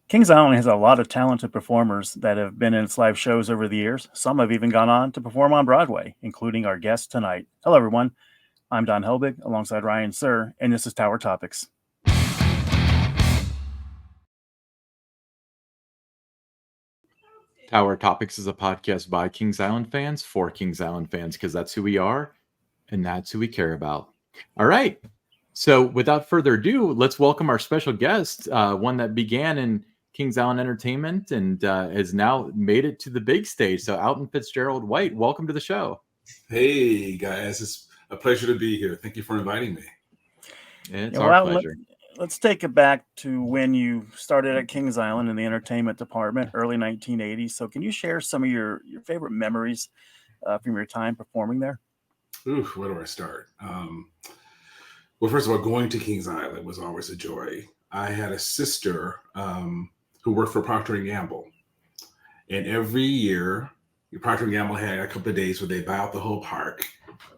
Kings Island has a lot of talented performers that have been in its live shows over the years. Some have even gone on to perform on Broadway, including our guest tonight. Hello, everyone. I'm Don Helbig alongside Ryan Sir, and this is Tower Topics. Tower Topics is a podcast by Kings Island fans for Kings Island fans because that's who we are and that's who we care about. All right. So, without further ado, let's welcome our special guest, one that began in Kings Island Entertainment and has now made it to the big stage. So, Alton Fitzgerald White, welcome to the show. Hey guys, it's a pleasure to be here. Thank you for inviting me. It's Yeah, our well, pleasure. let's take it back to when you started at Kings Island in the entertainment department, early 1980s. So, can you share some of your favorite memories from your time performing there? Ooh, where do I start? Well, first of all, going to Kings Island was always a joy. I had a sister who worked for Procter and Gamble, and every year, Procter and Gamble had a couple of days where they buy out the whole park,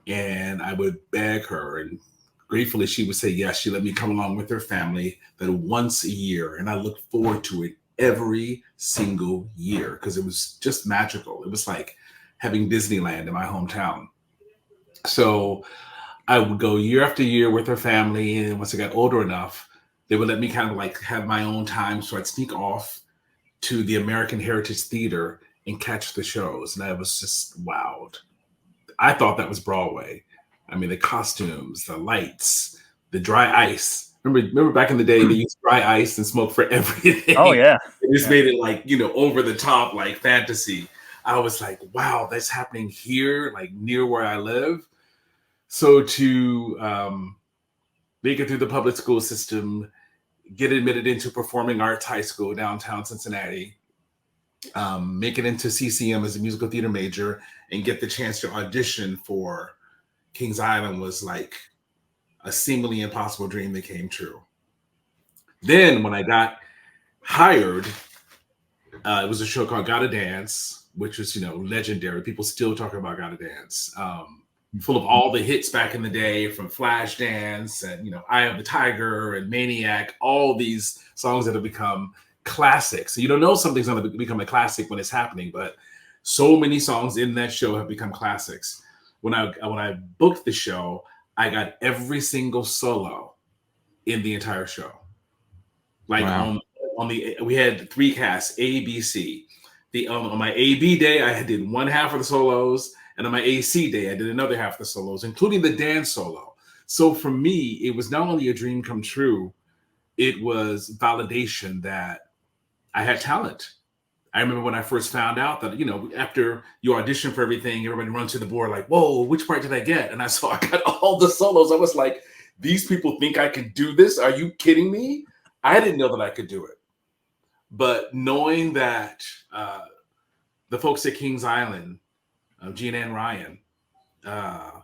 and I would beg her, and gratefully she would say yes. She let me come along with her family that once a year, and I looked forward to it every single year because it was just magical. It was like having Disneyland in my hometown. So I would go year after year with her family, and once I got older enough, they would let me kind of like have my own time. So I'd sneak off to the American Heritage Theater and catch the shows, and I was just wowed. I thought that was Broadway. I mean, the costumes, the lights, the dry ice. Remember back in the day, they used dry ice and smoke for Oh, everything. yeah. They just Yeah. made it like, over the top, like fantasy. I was like, wow, that's happening here, like near where I live. So to make it through the public school system, get admitted into Performing Arts High School downtown Cincinnati, make it into CCM as a musical theater major, and get the chance to audition for Kings Island was like a seemingly impossible dream that came true. Then when I got hired, it was a show called Gotta Dance, which was, legendary. People still talk about Gotta Dance. Full of all the hits back in the day from Flashdance and, Eye of the Tiger and Maniac, all these songs that have become classics. So you don't know something's going to become a classic when it's happening, but so many songs in that show have become classics. When I booked the show, I got every single solo in the entire show. Like Wow. we had three casts, A, B, C. On my A B day, I did one half of the solos, and on my AC day, I did another half of the solos, including the dance solo. So for me, it was not only a dream come true, it was validation that I had talent. I remember when I first found out that, after you audition for everything, everybody runs to the board like, whoa, which part did I get? And I saw I got all the solos. I was like, these people think I can do this? Are you kidding me? I didn't know that I could do it. But knowing that the folks at Kings Island, Gina and Ryan, uh,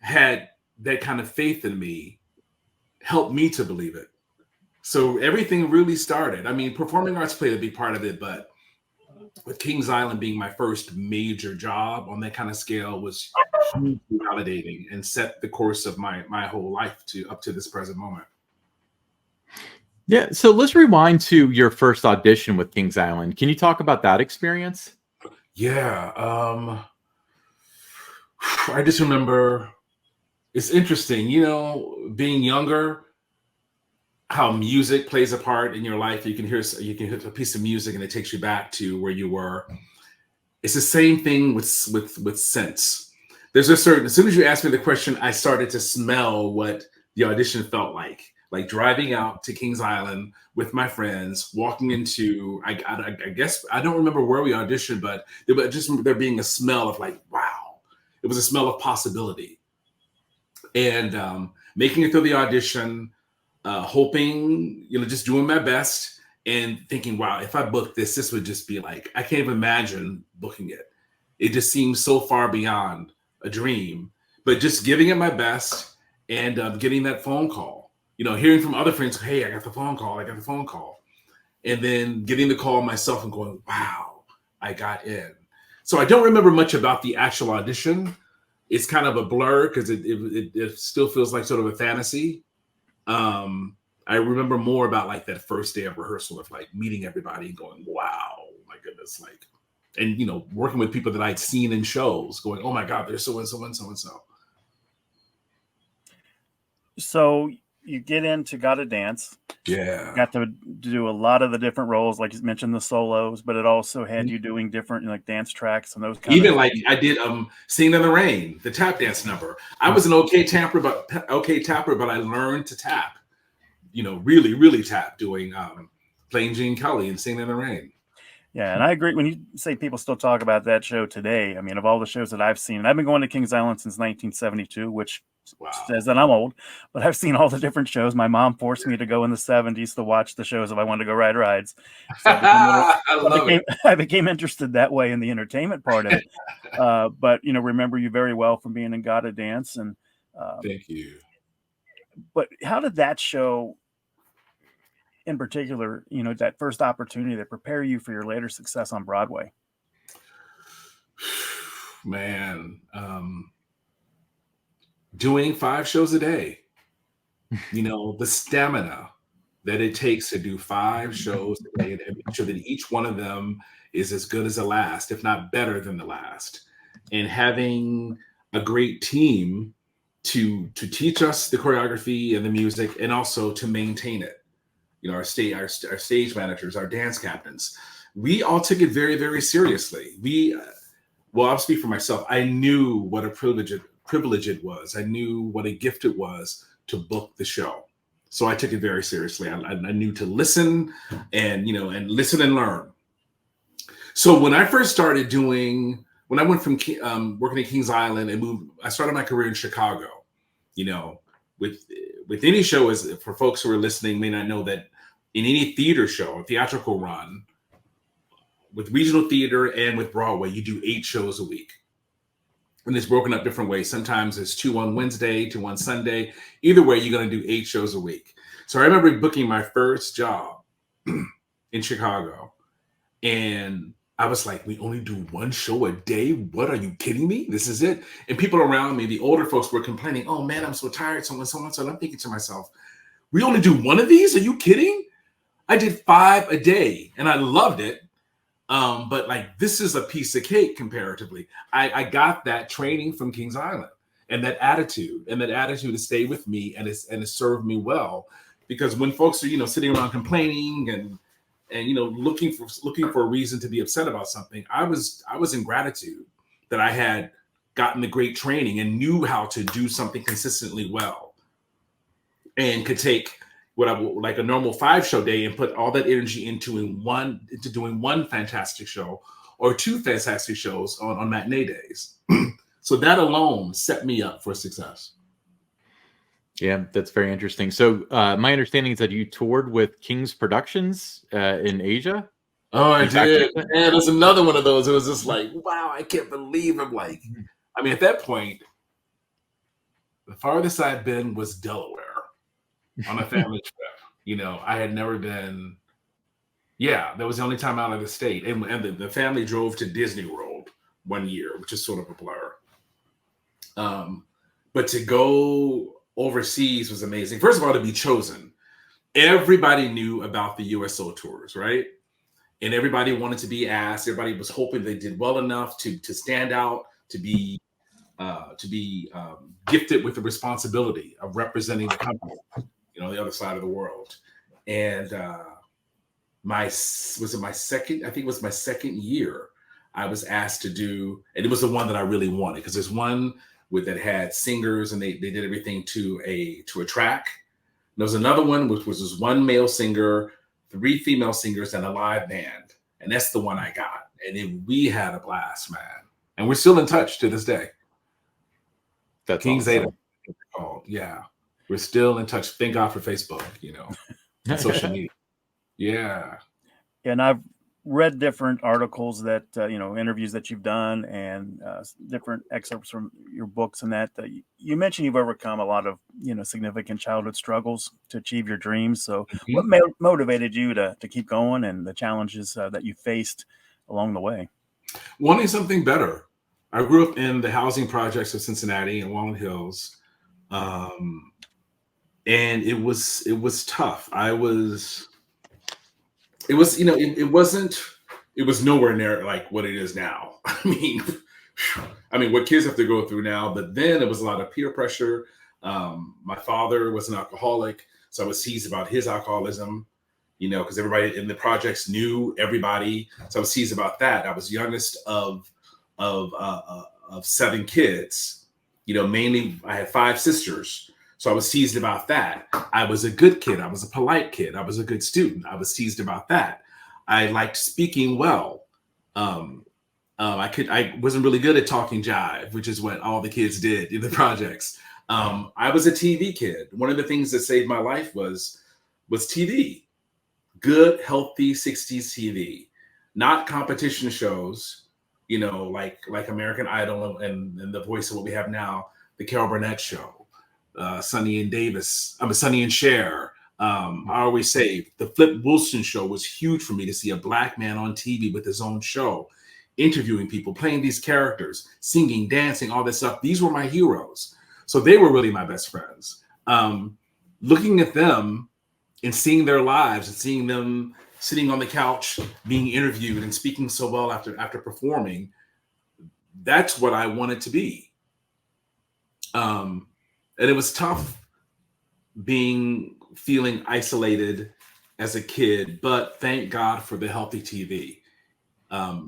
had that kind of faith in me helped me to believe it. So everything really started. I mean, performing arts played a big part of it, but with Kings Island being my first major job on that kind of scale was hugely validating and set the course of my whole life to up to this present moment. Yeah. So, let's rewind to your first audition with Kings Island. Can you talk about that experience? Yeah, I just remember it's interesting, being younger, how music plays a part in your life. You can hear a piece of music and it takes you back to where you were. It's the same thing with sense. There's a certain, as soon as you asked me the question, I started to smell what the audition felt like driving out to Kings Island with my friends, walking into, I guess, I don't remember where we auditioned, but there being a smell of like, wow, it was a smell of possibility. And making it through the audition, hoping, just doing my best and thinking, wow, if I booked this would just be like, I can't even imagine booking it. It just seems so far beyond a dream, but just giving it my best and getting that phone call, hearing from other friends, hey, I got the phone call. And then getting the call myself and going, wow, I got in. So I don't remember much about the actual audition. It's kind of a blur because it still feels like sort of a fantasy. I remember more about like that first day of rehearsal of like meeting everybody and going, wow, my goodness, like, and you know, working with people that I'd seen in shows, going, oh my God, there's so and so and so and so. So you get into Gotta Dance. Yeah. Got to do a lot of the different roles, like you mentioned the solos, but it also had you doing different like dance tracks and those kind Even of like I did Singing in the Rain, the tap dance number. I was an okay tapper, but I learned to tap, you know, really, really tap doing playing Gene Kelly and Singing in the Rain. Yeah, and I agree. When you say people still talk about that show today, I mean, of all the shows that I've seen, and I've been going to Kings Island since 1972, which Wow. says that I'm old, but I've seen all the different shows. My mom forced me to go in the 70s to watch the shows if I wanted to go ride rides. So I became interested that way in the entertainment part of it. But, you know, remember you very well from being in Gotta Dance. And thank you. But how did that show in particular, you know, that first opportunity to prepare you for your later success on Broadway? Man, doing 5 shows a day, you know, the stamina that it takes to do 5 shows a day and make sure that each one of them is as good as the last, if not better than the last. And having a great team to teach us the choreography and the music and also to maintain it. You know, our stage managers, our dance captains, we all took it very, very seriously. Well, I'll speak for myself. I knew what a privilege it was. I knew what a gift it was to book the show. So I took it very seriously. I knew to listen and, you know, and listen and learn. So when I first started when I went from working at Kings Island and I started my career in Chicago, you know, with any show, as for folks who are listening may not know that in any theater show, a theatrical run, with regional theater and with Broadway, you do 8 shows a week. And it's broken up different ways. Sometimes it's 2 on Wednesday, 2 on Sunday. Either way, you're going to do 8 shows a week. So I remember booking my first job in Chicago. And I was like, we only do 1 show a day? What, are you kidding me? This is it? And people around me, the older folks, were complaining, oh man, I'm so tired, so and so. And I'm thinking to myself, we only do 1 of these? Are you kidding? I did 5 a day and I loved it. But like, this is a piece of cake comparatively. I got that training from Kings Island and that attitude to stay with me and it served me well, because when folks are, you know, sitting around complaining and you know, looking for a reason to be upset about something, I was in gratitude that I had gotten the great training and knew how to do something consistently well and could take what I would like a normal 5-show day and put all that energy into doing 1 fantastic show or 2 fantastic shows on matinee days. So that alone set me up for success. Yeah, that's very interesting. So my understanding is that you toured with King's Productions in Asia. Oh, I did. And there's another one of those. It was just like, wow, I can't believe I'm like, I mean, at that point, the farthest I'd been was Delaware on a family trip. You know, I had never been. Yeah, that was the only time out of the state. And the family drove to Disney World 1 year, which is sort of a blur. But to go overseas was amazing. First of all, to be chosen. Everybody knew about the USO tours, right? And everybody wanted to be asked. Everybody was hoping they did well enough to stand out, to be gifted with the responsibility of representing the company, you know, the other side of the world. And my second year, I was asked to do, and it was the one that I really wanted, because there's one that had singers and they did everything to a track. And there was another one which was just 1 male singer, 3 female singers, and a live band. And that's the one I got. And then we had a blast, man. And we're still in touch to this day. That's King's awesome. called. Yeah. We're still in touch. Thank God for Facebook, you know, and social media. Yeah. And I've read different articles that, you know, interviews that you've done and different excerpts from your books and that you mentioned you've overcome a lot of, you know, significant childhood struggles to achieve your dreams. So what motivated you to keep going and the challenges that you faced along the way? Wanting something better. I grew up in the housing projects of Cincinnati and Walnut Hills. and it was tough. It was nowhere near like what it is now. I mean, what kids have to go through now, but then it was a lot of peer pressure. My father was an alcoholic, so I was teased about his alcoholism, because everybody in the projects knew everybody. So I was teased about that. I was youngest of 7 kids. Mainly I had 5 sisters. So I was teased about that. I was a good kid. I was a polite kid. I was a good student. I was teased about that. I liked speaking well. I wasn't really good at talking jive, which is what all the kids did in the projects. I was a TV kid. One of the things that saved my life was TV. Good, healthy 60s TV, not competition shows, like American Idol and The Voice of what we have now, the Carol Burnett show, Sonny and Cher. I always say the Flip Wilson show was huge for me, to see a Black man on TV with his own show, interviewing people, playing these characters, singing, dancing, all this stuff. These were my heroes. So they were really my best friends. Looking at them and seeing their lives and seeing them sitting on the couch being interviewed and speaking so well after performing, that's what I wanted to be. And it was tough feeling isolated as a kid, but thank God for the healthy TV.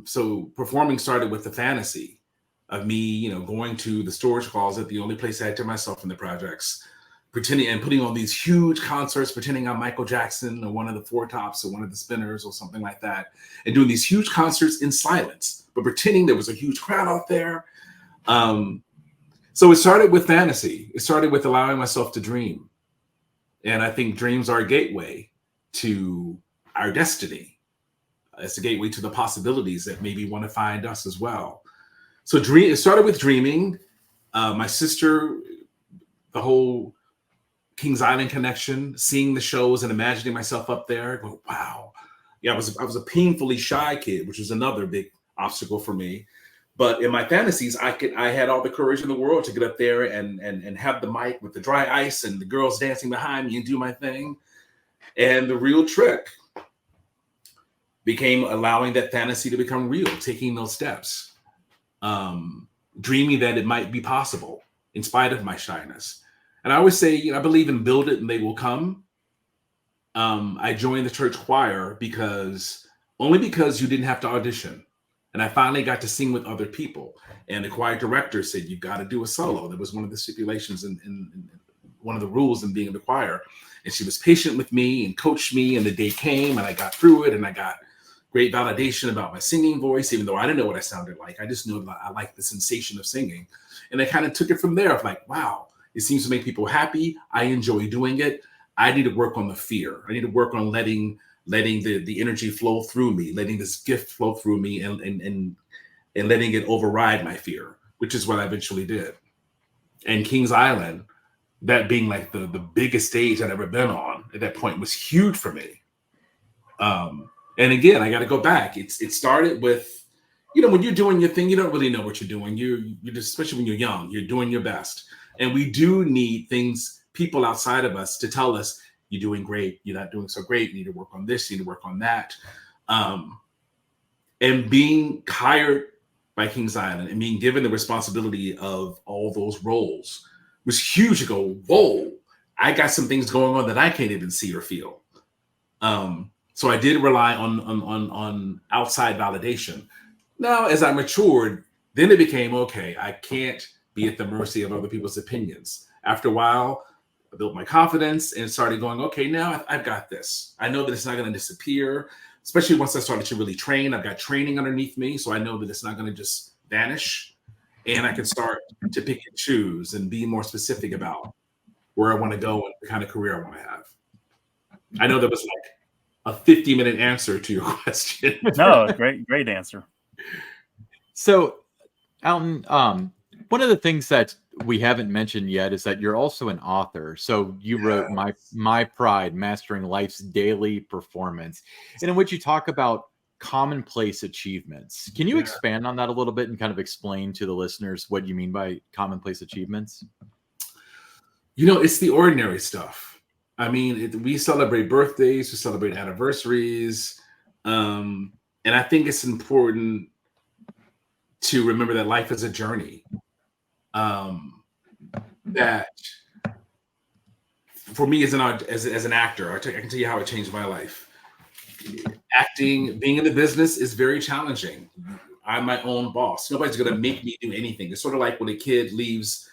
So performing started with the fantasy of me, going to the storage closet, the only place I had to myself in the projects, pretending and putting on these huge concerts, pretending I'm Michael Jackson or one of the Four Tops or one of the Spinners or something like that, and doing these huge concerts in silence, but pretending there was a huge crowd out there. So it started with fantasy. It started with allowing myself to dream. And I think dreams are a gateway to our destiny. It's a gateway to the possibilities that maybe want to find us as well. So it started with dreaming. My sister, the whole Kings Island connection, seeing the shows and imagining myself up there, going, wow. Yeah, I was a painfully shy kid, which was another big obstacle for me. But in my fantasies, I had all the courage in the world to get up there and have the mic with the dry ice and the girls dancing behind me and do my thing. And the real trick became allowing that fantasy to become real, taking those steps, dreaming that it might be possible in spite of my shyness. And I always say, I believe in build it and they will come. I joined the church choir because you didn't have to audition. And I finally got to sing with other people. And the choir director said, you got to do a solo. That was one of the stipulations in one of the rules in being in the choir. And she was patient with me and coached me. And the day came and I got through it. And I got great validation about my singing voice, even though I didn't know what I sounded like. I just knew that I liked the sensation of singing. And I kind of took it from there of like, wow, it seems to make people happy. I enjoy doing it. I need to work on the fear. I need to work on letting the energy flow through me, letting this gift flow through me and letting it override my fear, which is what I eventually did. And Kings Island, that being like the biggest stage I'd ever been on at that point, was huge for me. And again, I got to go back. It started with, when you're doing your thing, you don't really know what you're doing. You're just, especially when you're young, you're doing your best. And we do need people outside of us to tell us, you're doing great. You're not doing so great. You need to work on this. You need to work on that. And being hired by Kings Island and being given the responsibility of all those roles was huge to go, whoa, I got some things going on that I can't even see or feel. So I did rely on outside validation. Now, as I matured, then it became, okay, I can't be at the mercy of other people's opinions. After a while, I built my confidence and started going, okay, now I've got this. I know that it's not going to disappear, especially once I started to really train. I've got training underneath me, so I know that it's not going to just vanish. And I can start to pick and choose and be more specific about where I want to go and the kind of career I want to have. I know that was like a 50-minute answer to your question. No, great answer. So, Alton, one of the things that we haven't mentioned yet is that you're also an author. So you wrote My Pride, Mastering Life's Daily Performance, and in which you talk about commonplace achievements. Can you expand on that a little bit and kind of explain to the listeners what you mean by commonplace achievements? It's the ordinary stuff. I mean, we celebrate birthdays, we celebrate anniversaries. And I think it's important to remember that life is a journey. That for me as an actor, I can tell you how it changed my life. Acting, being in the business is very challenging. I'm my own boss. Nobody's going to make me do anything. It's sort of like when a kid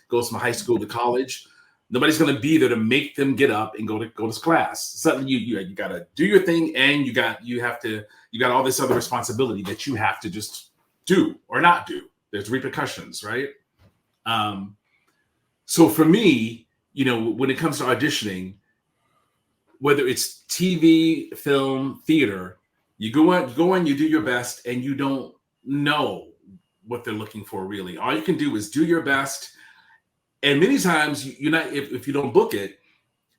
goes from high school to college. Nobody's going to be there to make them get up and go to class. Suddenly you got to do your thing, and you got all this other responsibility that you have to just do or not do. There's repercussions, right? So for me, when it comes to auditioning, whether it's TV, film, theater, you go in, you do your best, and you don't know what they're looking for really. All you can do is do your best. And many times if you don't book it,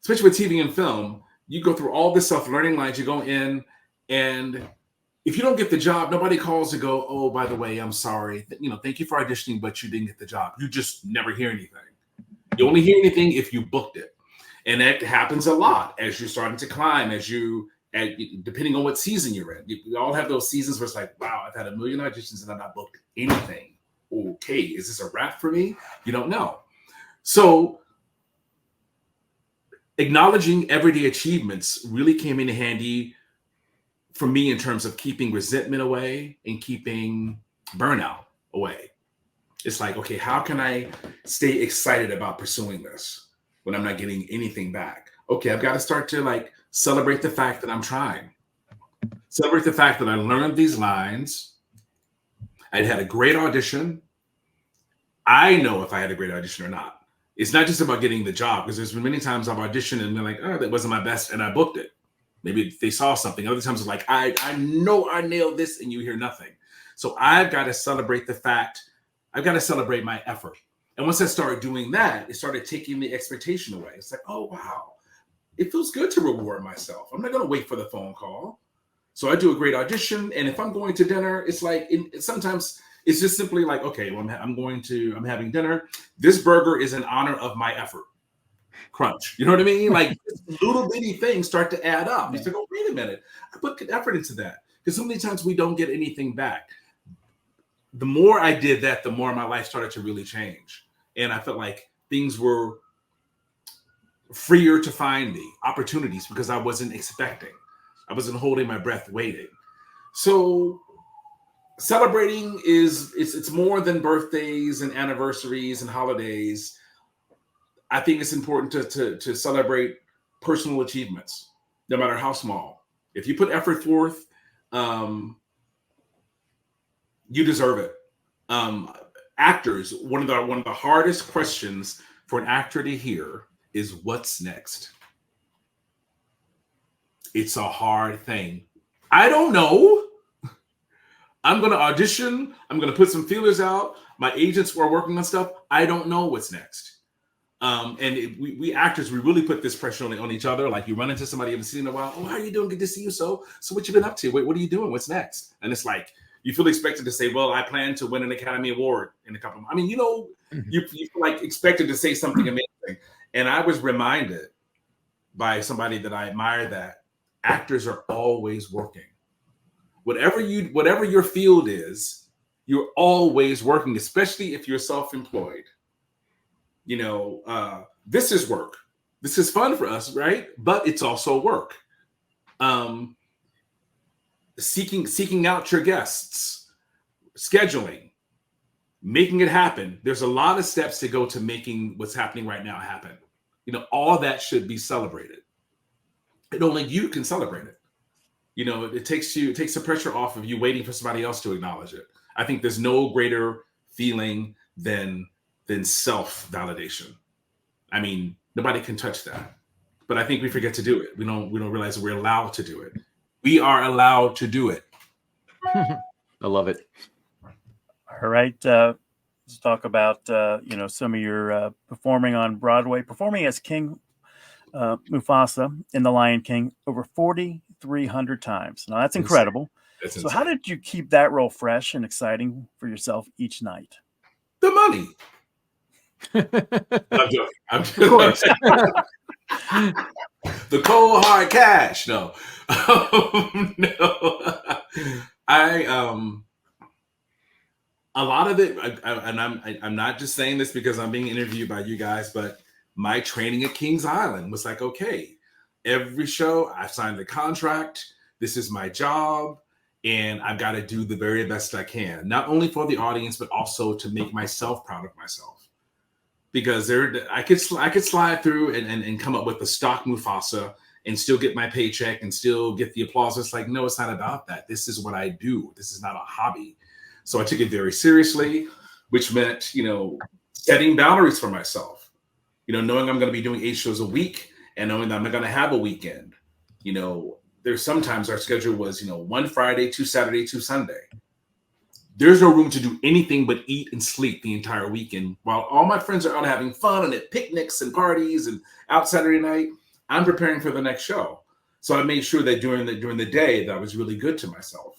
especially with TV and film, you go through all this stuff, learning lines, you go in, and if you don't get the job, nobody calls to go, oh, by the way, I'm sorry. Thank you for auditioning, but you didn't get the job. You just never hear anything. You only hear anything if you booked it. And that happens a lot as you're starting to climb, depending on what season you're in. We all have those seasons where it's like, wow, I've had a million auditions and I've not booked anything. Okay, is this a wrap for me? You don't know. So acknowledging everyday achievements really came in handy for me in terms of keeping resentment away and keeping burnout away. It's like, okay, how can I stay excited about pursuing this when I'm not getting anything back? Okay, I've got to start to celebrate the fact that I'm trying. Celebrate the fact that I learned these lines. I'd had a great audition. I know if I had a great audition or not. It's not just about getting the job, because there's been many times I've auditioned and been like, oh, that wasn't my best, and I booked it. Maybe they saw something. Other times it's like, I know I nailed this, and you hear nothing. So I've got to celebrate the fact. I've got to celebrate my effort. And once I started doing that, it started taking the expectation away. It's like, oh, wow, it feels good to reward myself. I'm not going to wait for the phone call. So I do a great audition. And if I'm going to dinner, it's like, sometimes it's just simply like, okay, well, I'm having dinner. This burger is in honor of my effort. Crunch. You know what I mean? Like little bitty things start to add up. It's like, oh, wait a minute. I put effort into that. Because so many times we don't get anything back. The more I did that, the more my life started to really change. And I felt like things were freer to find me, opportunities, because I wasn't expecting. I wasn't holding my breath waiting. So celebrating it's more than birthdays and anniversaries and holidays. I think it's important to celebrate personal achievements, no matter how small. If you put effort forth, you deserve it. Actors, one of the hardest questions for an actor to hear is what's next. It's a hard thing. I don't know. I'm going to audition. I'm going to put some feelers out. My agents who are working on stuff, I don't know what's next. We actors, we really put this pressure on each other. Like you run into somebody you haven't seen in a while. Oh, how are you doing? Good to see you. So what you been up to? Wait, what are you doing? What's next? And it's like, you feel expected to say, well, I plan to win an Academy Award in a couple of months. I mean, you feel like expected to say something amazing. And I was reminded by somebody that I admire that actors are always working. Whatever your field is, you're always working, especially if you're self-employed. This is work. This is fun for us, right? But it's also work. Seeking out your guests, scheduling, making it happen. There's a lot of steps to go to making what's happening right now happen. All that should be celebrated. And only you can celebrate it. It takes the pressure off of you waiting for somebody else to acknowledge it. I think there's no greater feeling than self-validation. I mean, nobody can touch that. But I think we forget to do it. We don't realize that we're allowed to do it. We are allowed to do it. I love it. All right. Let's talk about, some of your performing on Broadway, performing as King Mufasa in The Lion King over 4,300 times. Now, that's incredible. That's so how did you keep that role fresh and exciting for yourself each night? The money. I'm joking. I'm Of course. The cold hard cash. No, no. A lot of it, I'm not just saying this because I'm being interviewed by you guys, but my training at Kings Island was like, okay, every show I've signed the contract. This is my job, and I've got to do the very best I can, not only for the audience, but also to make myself proud of myself. Because I could slide through and come up with the stock Mufasa and still get my paycheck and still get the applause. It's like, no, it's not about that. This is what I do. This is not a hobby. So I took it very seriously, which meant, setting boundaries for myself, knowing I'm going to be doing 8 shows a week and knowing that I'm going to have a weekend. There's sometimes our schedule was, 1 Friday, 2 Saturday, 2 Sunday. There's no room to do anything but eat and sleep the entire weekend. While all my friends are out having fun and at picnics and parties and out Saturday night, I'm preparing for the next show. So I made sure that during the day that I was really good to myself,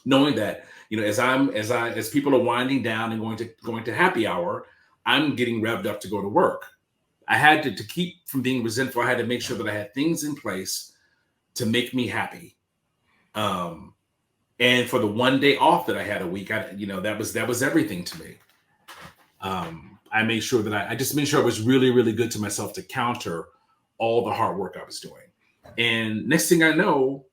knowing that as people are winding down and going to happy hour, I'm getting revved up to go to work. I had to keep from being resentful. I had to make sure that I had things in place to make me happy. And for the one day off that I had a week, that was everything to me. I made sure that I just made sure I was really, really good to myself to counter all the hard work I was doing. And next thing I know,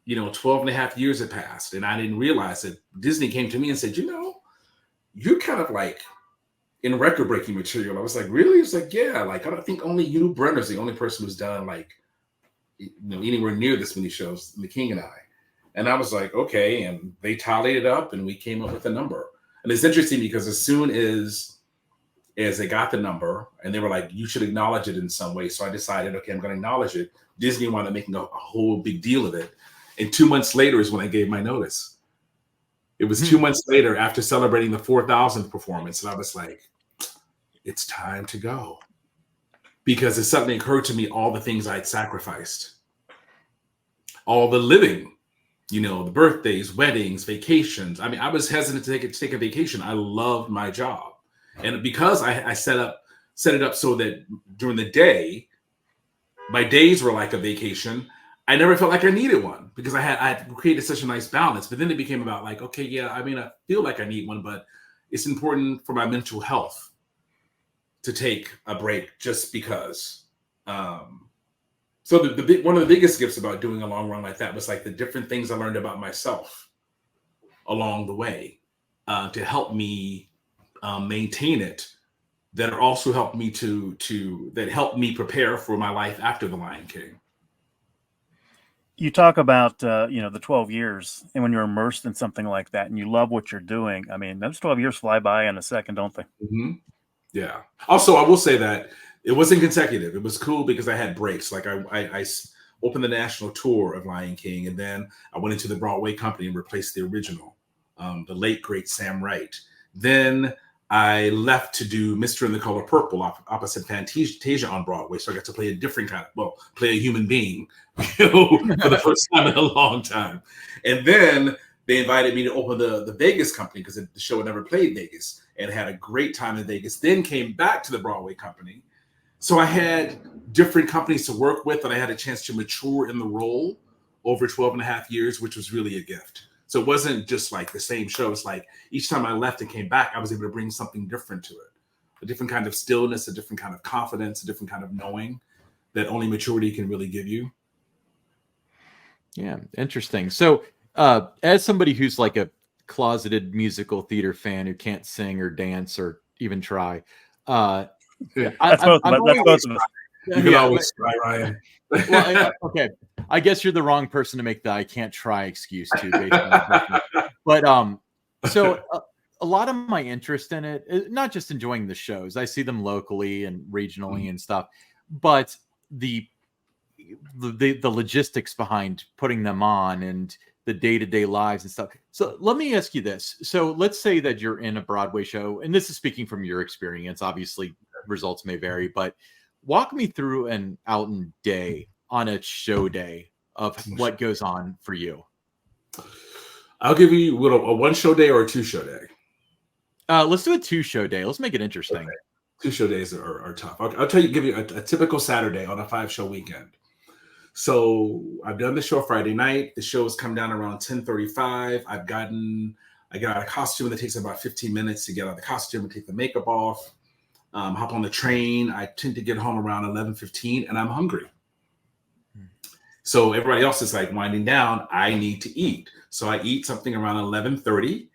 12 and a half years had passed, and I didn't realize that Disney came to me and said, you're kind of like in record-breaking material. I was like, really? It's like, yeah, like I don't think only you, Brenner's the only person who's done like, anywhere near this many shows, The King and I. And I was like, okay. And they tallied it up and we came up with a number. And it's interesting because as soon as they got the number and they were like, you should acknowledge it in some way. So I decided, okay, I'm going to acknowledge it. Disney wound up making a whole big deal of it. And 2 months later is when I gave my notice. It was 2 months later after celebrating the 4,000th performance. And I was like, it's time to go. Because it suddenly occurred to me all the things I'd sacrificed. All the living. The birthdays, weddings, vacations. I mean, I was hesitant to take a vacation. I loved my job. And because I set it up so that during the day, my days were like a vacation, I never felt like I needed one because I had created such a nice balance. But then it became about like, okay, yeah, I mean, I feel like I need one, but it's important for my mental health to take a break just because. So one of the biggest gifts about doing a long run like that was like the different things I learned about myself along the way to help me maintain it, that also helped me that helped me prepare for my life after The Lion King. You talk about the 12 years, and when you're immersed in something like that and you love what you're doing, I mean, those 12 years fly by in a second, don't they? Mm-hmm. Yeah. Also, I will say that it wasn't consecutive. It was cool because I had breaks. Like I opened the national tour of Lion King, and then I went into the Broadway company and replaced the original, the late great Sam Wright. Then I left to do Mr. and the Color Purple opposite Fantasia on Broadway. So I got to play play a human being, for the first time in a long time. And then they invited me to open the Vegas company because the show had never played Vegas, and had a great time in Vegas. Then came back to the Broadway company. So I had different companies to work with, and I had a chance to mature in the role over 12 and a half years, which was really a gift. So it wasn't just like the same show. It's like each time I left and came back, I was able to bring something different to it. A different kind of stillness, a different kind of confidence, a different kind of knowing that only maturity can really give you. Yeah, interesting. So as somebody who's like a closeted musical theater fan who can't sing or dance or even try, That's both of us. You can always try, Ryan. Well, okay. I guess you're the wrong person to make the I can't try excuse to. Based on but so a lot of my interest in it is not just enjoying the shows. I see them locally and regionally and stuff, but the logistics behind putting them on and the day-to-day lives and stuff. So let me ask you this. So let's say that you're in a Broadway show, and this is speaking from your experience. Obviously, results may vary, but walk me through an Alton day on a show day of what goes on for you. I'll give you a 1 show day or a 2 show day. Let's do a 2-show day. Let's make it interesting. Okay. 2-show days are tough. I'll give you a typical Saturday on a 5-show weekend. So I've done the show Friday night. The show has come down around 10:35. I get out of costume. It takes about 15 minutes to get out of the costume and take the makeup off. Hop on the train. I tend to get home around 11:15, and I'm hungry. So everybody else is like winding down. I need to eat. So I eat something around 11:30,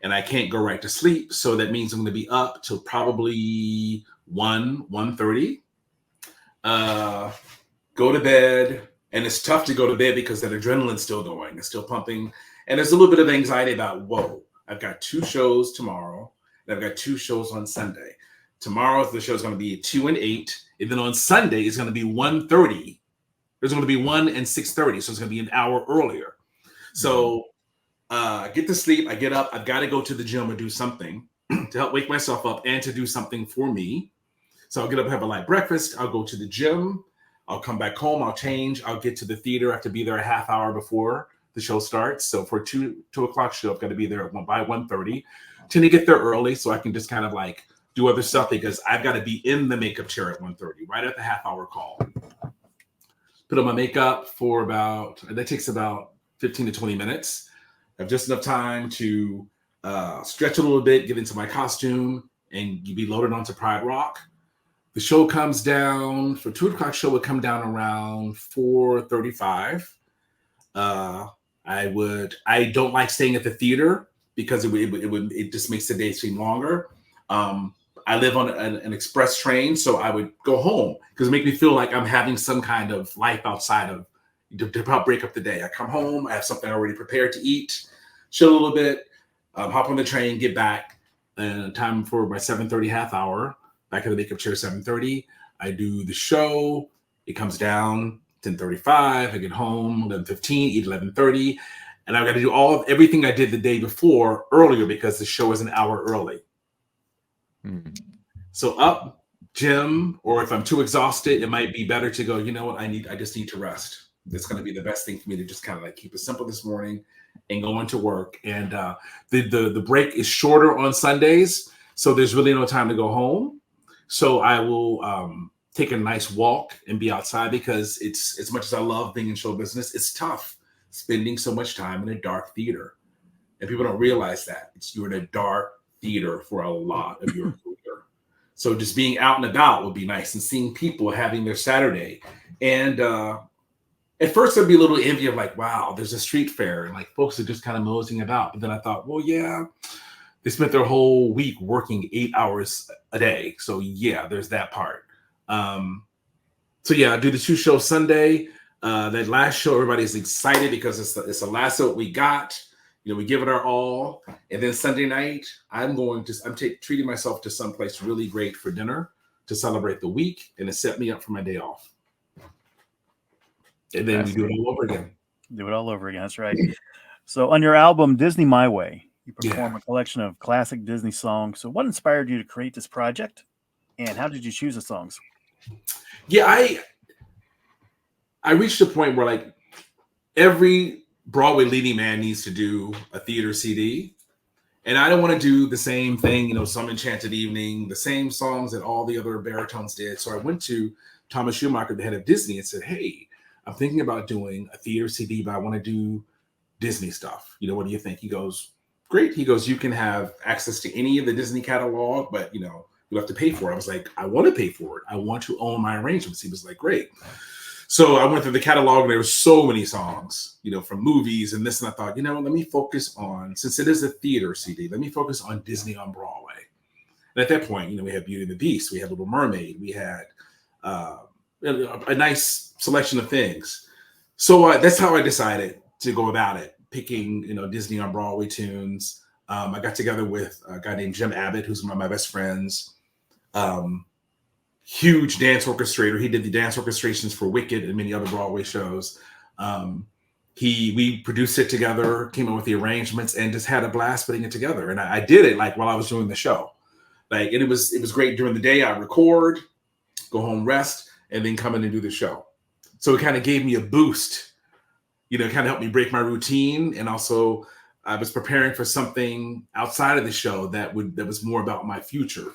and I can't go right to sleep. So that means I'm going to be up till probably 1:30. Go to bed. And it's tough to go to bed because that adrenaline's still going. It's still pumping. And there's a little bit of anxiety about, whoa, I've got 2 shows tomorrow, and I've got 2 shows on Sunday. Tomorrow, the show's going to be 2 and 8. And then on Sunday, it's going to be 1:30. There's going to be 1 and 6:30. So it's going to be an hour earlier. So I get to sleep. I get up. I've got to go to the gym or do something to help wake myself up and to do something for me. So I'll get up, have a light breakfast. I'll go to the gym. I'll come back home. I'll change. I'll get to the theater. I have to be there a half hour before the show starts. So for 2 o'clock show, I've got to be there by 1:30. Tend to get there early so I can just kind of like do other stuff because I've got to be in the makeup chair at 1:30, right at the half hour call. Put on my makeup for that takes about 15 to 20 minutes. I have just enough time to stretch a little bit, get into my costume, and be loaded onto Pride Rock. The show comes down for 2 o'clock show would come down around 4:35. I don't like staying at the theater because it just makes the day seem longer. I live on an express train, so I would go home because it makes me feel like I'm having some kind of life outside of to help break up the day. I come home, I have something already prepared to eat, chill a little bit, hop on the train, get back, and time for my 7:30 half hour. Back in the makeup chair, 7:30. I do the show. It comes down 10:35. I get home 11:15, eat 11:30, and I've got to do everything I did the day before earlier because the show is an hour early. So up, gym, or if I'm too exhausted, it might be better to go. You know what? I just need to rest. It's going to be the best thing for me to just kind of like keep it simple this morning and go into work. And the break is shorter on Sundays, so there's really no time to go home. So I will take a nice walk and be outside because it's as much as I love being in show business, it's tough spending so much time in a dark theater. And people don't realize that. You're in a dark theater for a lot of your career. So just being out and about would be nice and seeing people having their Saturday. And at first I'd be a little envy of like, wow, there's a street fair and like folks are just kind of moseying about. But then I thought, well, yeah. They spent their whole week working 8 hours a day. So yeah, there's that part. So yeah, I do the 2 shows Sunday. That last show, everybody's excited because it's the last show we got. You know, we give it our all. And then Sunday night, I'm treating myself to someplace really great for dinner to celebrate the week and to set me up for my day off. And then we do it all over again. Do it all over again. That's right. So on your album, Disney My Way, you perform a collection of classic Disney songs. So what inspired you to create this project? And how did you choose the songs? Yeah, I reached a point where like every Broadway leading man needs to do a theater CD. And I don't want to do the same thing, you know, Some Enchanted Evening, the same songs that all the other baritones did. So I went to Thomas Schumacher, the head of Disney, and said, hey, I'm thinking about doing a theater CD, but I want to do Disney stuff. You know, what do you think? He goes, great. He goes, you can have access to any of the Disney catalog, but, you know, you'll have to pay for it. I was like, I want to pay for it. I want to own my arrangements. He was like, great. So I went through the catalog and there were so many songs, you know, from movies and this. And I thought, you know, let me focus on, since it is a theater CD, let me focus on Disney on Broadway. And at that point, you know, we had Beauty and the Beast, we had Little Mermaid, we had a nice selection of things. So that's how I decided to go about it, picking, you know, Disney on Broadway tunes. I got together with a guy named Jim Abbott, who's one of my best friends. Huge dance orchestrator. He did the dance orchestrations for Wicked and many other Broadway shows. We produced it together, came up with the arrangements, and just had a blast putting it together. And I did it like while I was doing the show. Like, and it was great during the day. I record, go home, rest, and then come in and do the show. So it kind of gave me a boost, you know, kind of helped me break my routine. And also I was preparing for something outside of the show that was more about my future,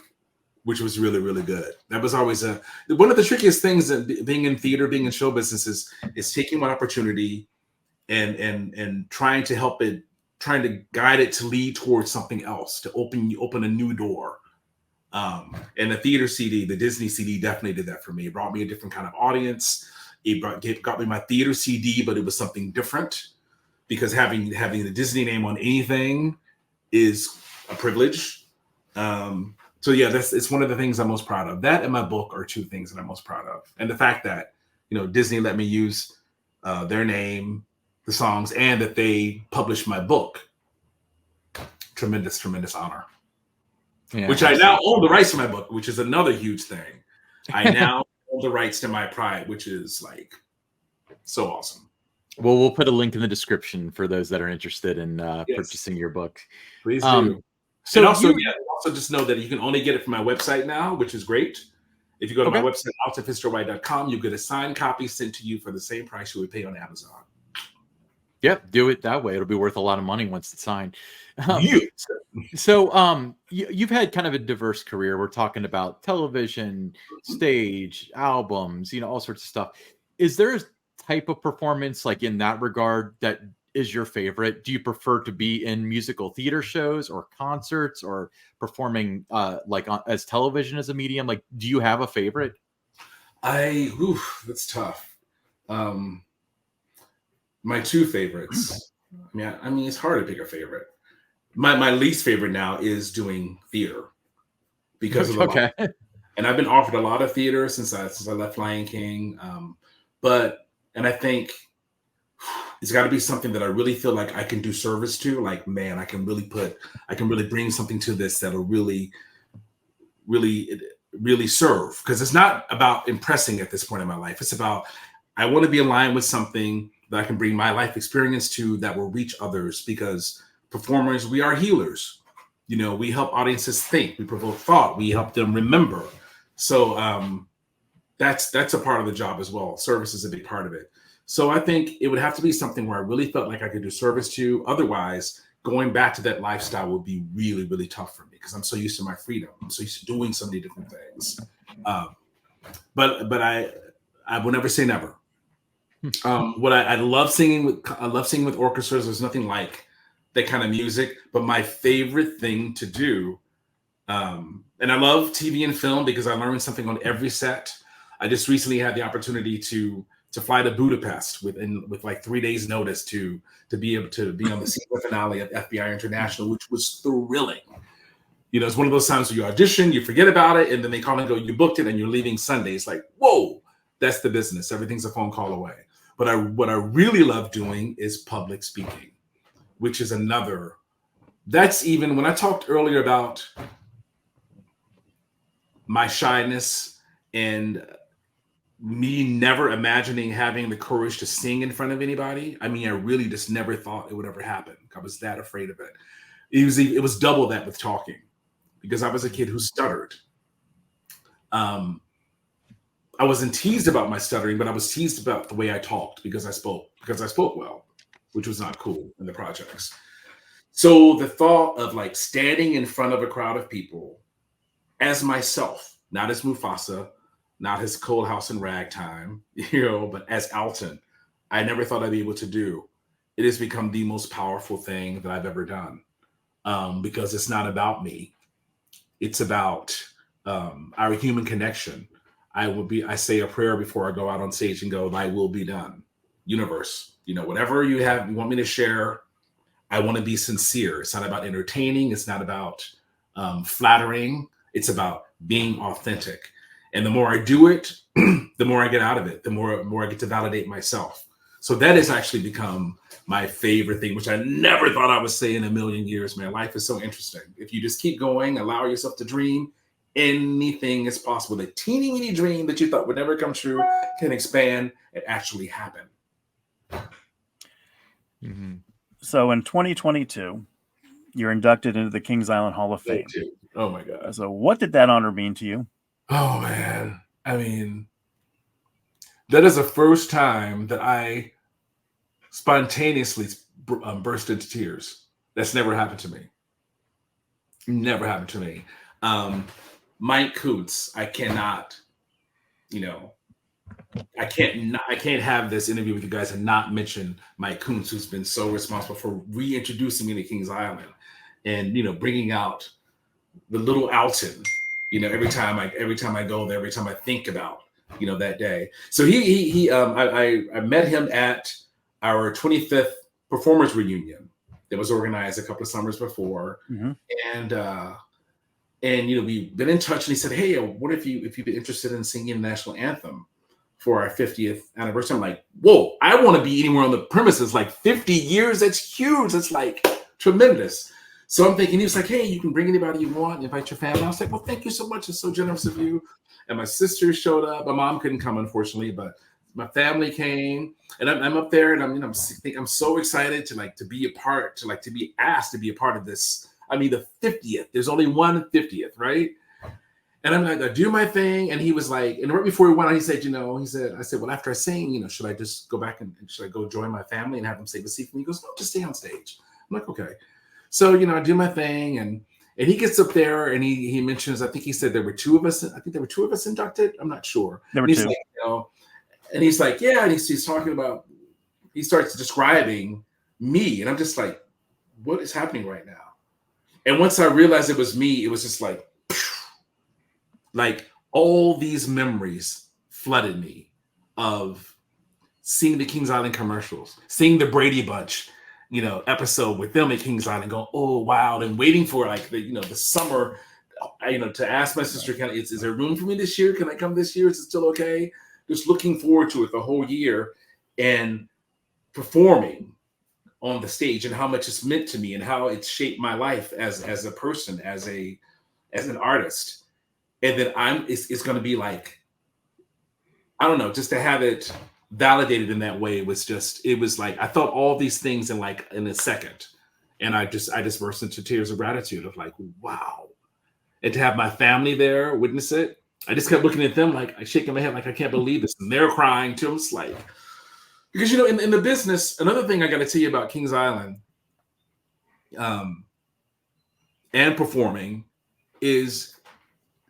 which was really, really good. That was always one of the trickiest things that being in theater, being in show business is taking one opportunity and trying to help it, trying to guide it to lead towards something else, to open a new door. And the theater CD, the Disney CD definitely did that for me. It brought me a different kind of audience. It got me my theater CD, but it was something different, because having the Disney name on anything is a privilege. So yeah, it's one of the things I'm most proud of. That and my book are two things that I'm most proud of. And the fact that, Disney let me use their name, the songs, and that they published my book. Tremendous, tremendous honor. Yeah, which absolutely. I now own the rights to my book, which is another huge thing. I now own the rights to My Pride, which is like so awesome. Well, we'll put a link in the description for those that are interested in purchasing your book. Please do. So and also just know that you can only get it from my website now, which is great. If you go to my website, altonfitzgerald.com, you'll get a signed copy sent to you for the same price you would pay on Amazon. Yep, do it that way. It'll be worth a lot of money once it's signed. So you've had kind of a diverse career. We're talking about television, stage, albums, all sorts of stuff. Is there a type of performance, like in that regard, that is your favorite? Do you prefer to be in musical theater shows or concerts, or performing as television as a medium? Like, do you have a favorite? That's tough. My two favorites. I mean, it's hard to pick a favorite. My least favorite now is doing theater because of the and I've been offered a lot of theater since I left Lion King. And I think it's got to be something that I really feel like I can do service to. Like, man, I can really bring something to this that'll really, really, really serve. Because it's not about impressing at this point in my life. It's about, I want to be aligned with something that I can bring my life experience to that will reach others, because performers, we are healers. We help audiences think, we provoke thought, we help them remember. So that's a part of the job as well. Service is a big part of it. So I think it would have to be something where I really felt like I could do service to. Otherwise, going back to that lifestyle would be really, really tough for me, because I'm so used to my freedom. I'm so used to doing so many different things. But I will never say never. I love singing with orchestras. There's nothing like that kind of music. But my favorite thing to do, and I love TV and film because I learned something on every set. I just recently had the opportunity to fly to Budapest with like 3 days notice to be able to be on the season finale of FBI International, which was thrilling. It's one of those times where you audition, you forget about it, and then they call and go, you booked it and you're leaving Sunday. It's like, whoa, that's the business. Everything's a phone call away. But what I really love doing is public speaking, which is that's even when I talked earlier about my shyness and me never imagining having the courage to sing in front of anybody. I mean, I really just never thought it would ever happen. I was that afraid of it. It was double that with talking, because I was a kid who stuttered. I wasn't teased about my stuttering, but I was teased about the way I talked because I spoke well, which was not cool in the projects. So the thought of like standing in front of a crowd of people as myself, not as Mufasa, not as Cold House and Ragtime, but as Alton, I never thought I'd be able to do. It has become the most powerful thing that I've ever done, because it's not about me. It's about our human connection. I say a prayer before I go out on stage and go, thy will be done. Universe, whatever you want me to share, I want to be sincere. It's not about entertaining. It's not about flattering. It's about being authentic. And the more I do it, the more I get out of it, the more I get to validate myself. So that has actually become my favorite thing, which I never thought I would say in a million years. Man, life is so interesting. If you just keep going, allow yourself to dream, anything is possible. The teeny weeny dream that you thought would never come true can expand and actually happen. Mm-hmm. So in 2022, you're inducted into the Kings Island Hall of Fame. Oh my God. So what did that honor mean to you? Oh man. I mean, that is the first time that I spontaneously burst into tears. That's never happened to me. Never happened to me. Mike Coots, I cannot, I can't have this interview with you guys and not mention Mike Coots, who's been so responsible for reintroducing me to Kings Island, and bringing out the little Alton. Every time I go there, every time I think about that day. So I met him at our 25th performers reunion that was organized a couple of summers before, and we've been in touch. And he said, "Hey, what if you'd be interested in singing the national anthem for our 50th anniversary?" I'm like, "Whoa, I want to be anywhere on the premises. Like 50 years, that's huge. That's like tremendous." So I'm thinking, he was like, "Hey, you can bring anybody you want, invite your family." I was like, "Well, thank you so much. It's so generous of you." And my sister showed up. My mom couldn't come, unfortunately, but my family came, and I'm up there, and I'm so excited to be a part, to be asked to be a part of this. I mean, the 50th. There's only one 50th, right? And I'm like, I do my thing. And he was like, and right before we went on, he said, I said, "Well, after I sing, should I just go back and should I go join my family and have them save a seat for me?" He goes, "No, just stay on stage." I'm like, "Okay." So, I do my thing, and he gets up there and he mentions, I think he said there were two of us. I think there were two of us inducted. I'm not sure. There were and he's two. like, and he's like, "Yeah," and he's talking about, he starts describing me, and I'm just like, what is happening right now? And once I realized it was me, it was just like all these memories flooded me of seeing the Kings Island commercials, seeing the Brady Bunch, episode with them at Kings Island, going, "Oh wow," and waiting for the summer, to ask my sister, is there room for me this year? Can I come this year? Is it still okay? Just looking forward to it the whole year, and performing on the stage, and how much it's meant to me, and how it's shaped my life as a person, as an artist. And then it's going to be like, I don't know, just to have it validated in that way it was like I felt all these things in a second, and I just burst into tears of gratitude of like, wow. And to have my family there witness it, I just kept looking at them like, I shaking my head like, I can't believe this, and they're crying too. I'm just like, because in the business, another thing I got to tell you about Kings Island and performing is,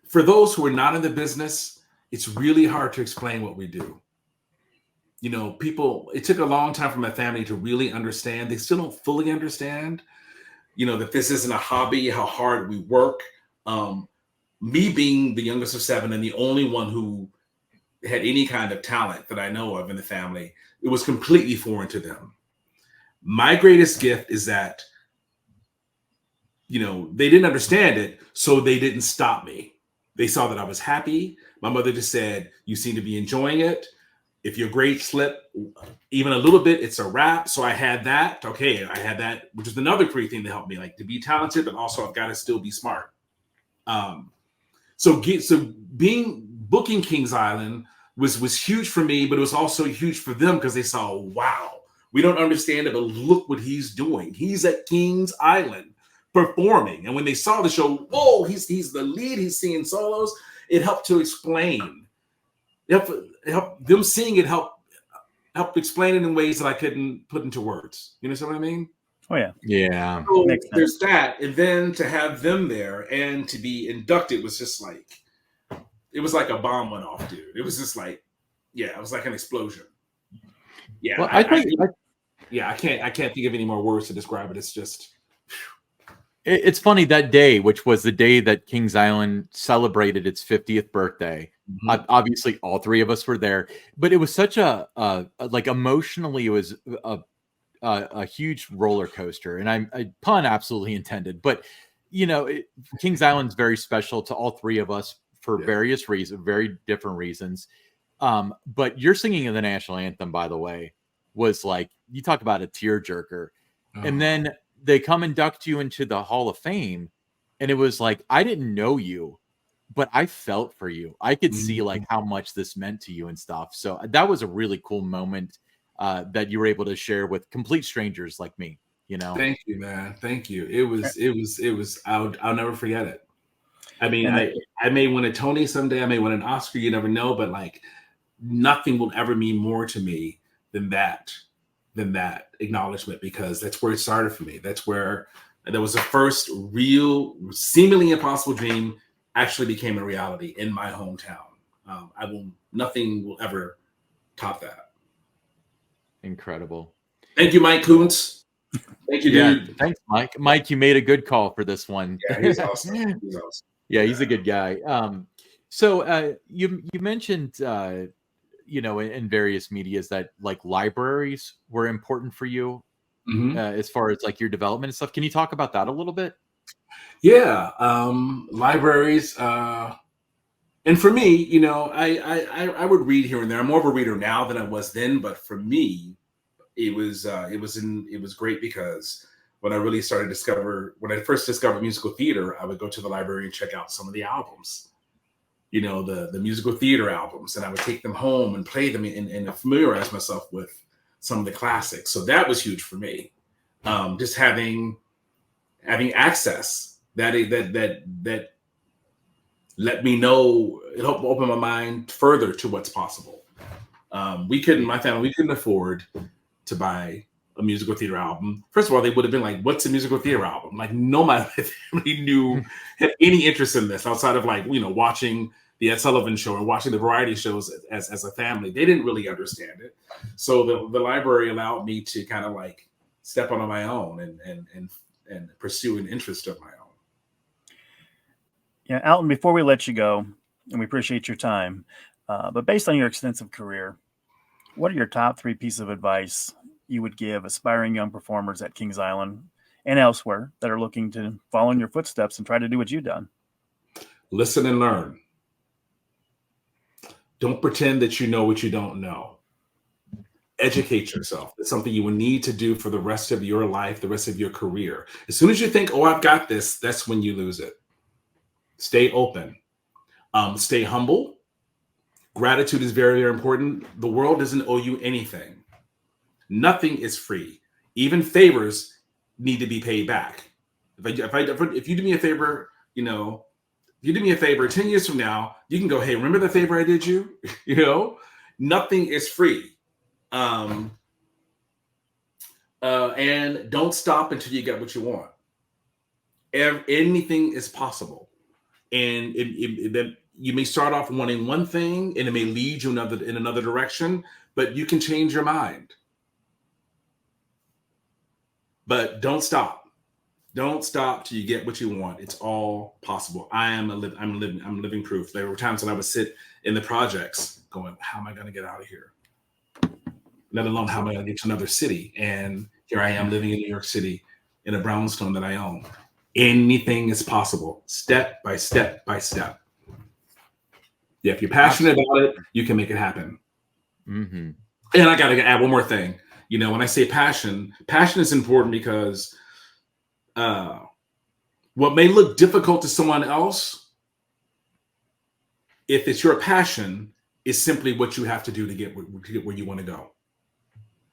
for those who are not in the business, it's really hard to explain what we do. People, it took a long time for my family to really understand. They still don't fully understand, that this isn't a hobby, how hard we work. Me being the youngest of 7 and the only one who had any kind of talent that I know of in the family, it was completely foreign to them. My greatest gift is that, they didn't understand it, so they didn't stop me. They saw that I was happy. My mother just said, "You seem to be enjoying it. If your grades slip even a little bit, it's a wrap." So I had that. Okay, I had that, which is another great thing that helped me, like to be talented, but also I've got to still be smart. So booking Kings Island was huge for me, but it was also huge for them because they saw, wow, we don't understand it, but look what he's doing. He's at Kings Island performing. And when they saw the show, whoa, he's the lead, he's singing solos. It helped to explain. It helped them seeing it helped explain it in ways that I couldn't put into words. You know what I mean? Oh yeah. Yeah. So there's that. And then to have them there and to be inducted was just like, it was like a bomb went off, dude. It was just like, it was like an explosion. Yeah. Well, I can't think of any more words to describe it. It's just, it's funny, that day, which was the day that Kings Island celebrated its 50th birthday. Obviously, all three of us were there, but it was such a like emotionally, it was a huge roller coaster, and I pun absolutely intended. But Kings Island's very special to all three of us for various reasons, very different reasons. But your singing of the national anthem, by the way, was like, you talk about a tearjerker, and then they come induct you into the Hall of Fame, and it was like, I didn't know you, but I felt for you. I could see like how much this meant to you and stuff. So that was a really cool moment that you were able to share with complete strangers like me. Thank you, man. Thank you. It was. I'll never forget it. I mean, I may win a Tony someday. I may win an Oscar. You never know. But like, nothing will ever mean more to me than that. than that acknowledgement, because that's where it started for me. That was the first real, seemingly impossible dream actually became a reality in my hometown. Nothing will ever top that. Incredible. Thank you, Mike Kuntz. Thank you, dude. Thanks, Mike. Mike, you made a good call for this one. Yeah, he's awesome. Yeah, he's a good guy. So you mentioned in various medias that like libraries were important for you as far as like your development and stuff. Can you talk about that a little bit? Yeah, libraries. And for me, I would read here and there. I'm more of a reader now than I was then, but for me, it was great, because when I first discovered musical theater, I would go to the library and check out some of the albums, the musical theater albums, and I would take them home and play them and familiarize myself with some of the classics. So that was huge for me. Just having access that let me know, it helped open my mind further to what's possible. My family couldn't afford to buy a musical theater album. First of all, they would have been like, what's a musical theater album? Like, nobody had any interest in this outside of watching the Ed Sullivan Show and watching the variety shows as a family. They didn't really understand it. So the library allowed me to kind of like step on my own and pursue an interest of my own. Yeah, Alton, before we let you go, and we appreciate your time, but based on your extensive career, what are your top 3 pieces of advice you would give aspiring young performers at Kings Island and elsewhere that are looking to follow in your footsteps and try to do what you've done? Listen and learn. Don't pretend that you know what you don't know. Educate yourself. It's something you will need to do for the rest of your life, the rest of your career. As soon as you think, oh, I've got this, that's when you lose it. Stay open. Stay humble. Gratitude is very, very important. The world doesn't owe you anything. Nothing is free. Even favors need to be paid back. If you do me a favor, if you do me a favor 10 years from now, you can go, hey, remember the favor I did you? Nothing is free. And don't stop until you get what you want. Anything is possible. And you may start off wanting one thing and it may lead you in another direction, but you can change your mind. But don't stop. Don't stop till you get what you want. It's all possible. I'm living proof. There were times when I would sit in the projects going, how am I going to get out of here? Let alone how am I going to get to another city? And here I am living in New York City in a brownstone that I own. Anything is possible, step by step by step. Yeah, if you're passionate about it, you can make it happen. Mm-hmm. And I got to add one more thing. When I say passion is important because what may look difficult to someone else, if it's your passion, is simply what you have to do to get where you want to go.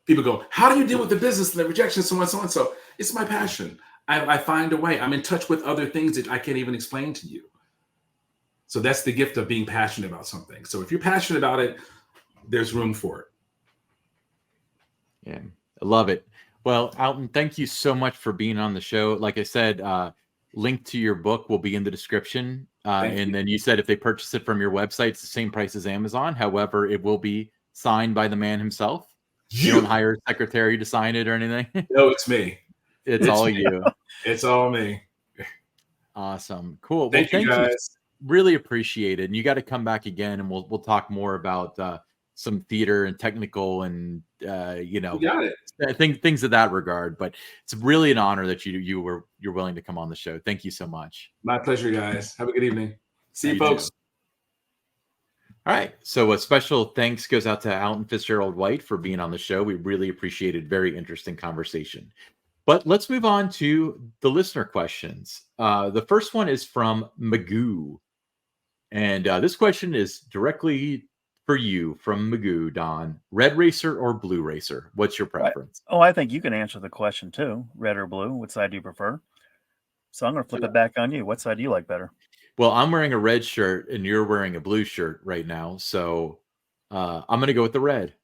People go, how do you deal with the business and the rejection, so and so? It's my passion. I find a way. I'm in touch with other things that I can't even explain to you. So that's the gift of being passionate about something. So if you're passionate about it, there's room for it. Yeah, I love it. Well, Alton, thank you so much for being on the show. Like I said, link to your book will be in the description. And then you said if they purchase it from your website, it's the same price as Amazon. However, it will be signed by the man himself. You don't hire a secretary to sign it or anything. No, it's me. It's all me. You. It's all me. Awesome. Cool. Thank you guys. Really appreciate it. And you got to come back again and we'll talk more about some theater and technical and things of that regard. But it's really an honor that you're willing to come on the show. Thank you so much. My pleasure, guys. Have a good evening. See you folks. Too. All right. So a special thanks goes out to Alton Fitzgerald White for being on the show. We really appreciated. Very interesting conversation. But let's move on to the listener questions. The first one is from Magoo. And this question is directly for you from Magoo, Don. Red racer or blue racer? What's your preference? I think you can answer the question too. Red or blue? What side do you prefer? So I'm going to flip it back on you. What side do you like better? Well, I'm wearing a red shirt and you're wearing a blue shirt right now. So I'm going to go with the red.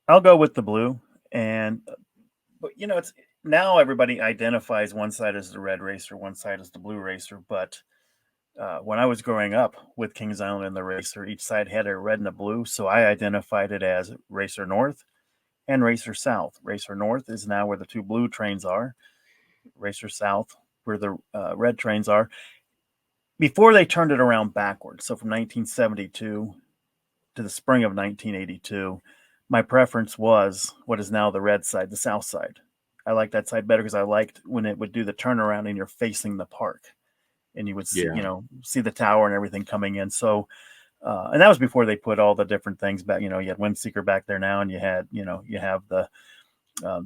I'll go with the blue. And but it's now everybody identifies one side as the red racer, one side as the blue racer. But when I was growing up with Kings Island and the racer, each side had a red and a blue. So I identified it as Racer North and Racer South. Racer North is now where the two blue trains are. Racer South, where the red trains are. Before they turned it around backwards, so from 1972 to the spring of 1982, my preference was what is now the red side, the south side. I liked that side better because I liked when it would do the turnaround and you're facing the park, and you would see, see the tower and everything coming in. So, and that was before they put all the different things back. You had Windseeker back there now, and you had, you have the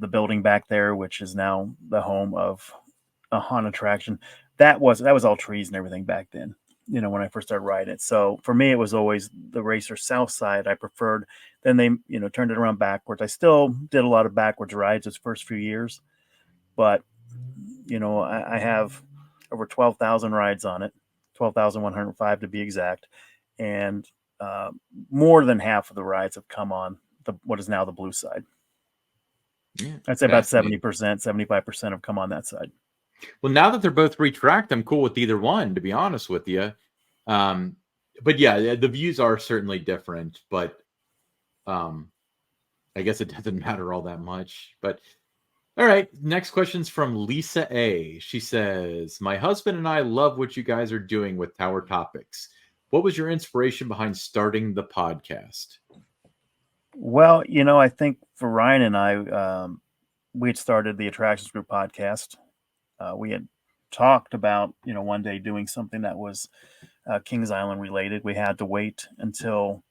building back there, which is now the home of a haunt attraction. That was all trees and everything back then, when I first started riding it. So for me, it was always the racer south side I preferred. Then they, turned it around backwards. I still did a lot of backwards rides those first few years, but, I have over 12,000 rides on it, 12,105 to be exact. And more than half of the rides have come on what is now the blue side. Yeah, I'd say about 70%, 75% have come on that side. Well, now that they're both retracked, I'm cool with either one, to be honest with you. But yeah, the views are certainly different, but I guess it doesn't matter all that much. But all right, next question's from Lisa A. She says, my husband and I love what you guys are doing with Tower Topics. What was your inspiration behind starting the podcast? Well, I think for Ryan and I, we had started the Attractions Group podcast. We had talked about, one day doing something that was Kings Island related. We had to wait until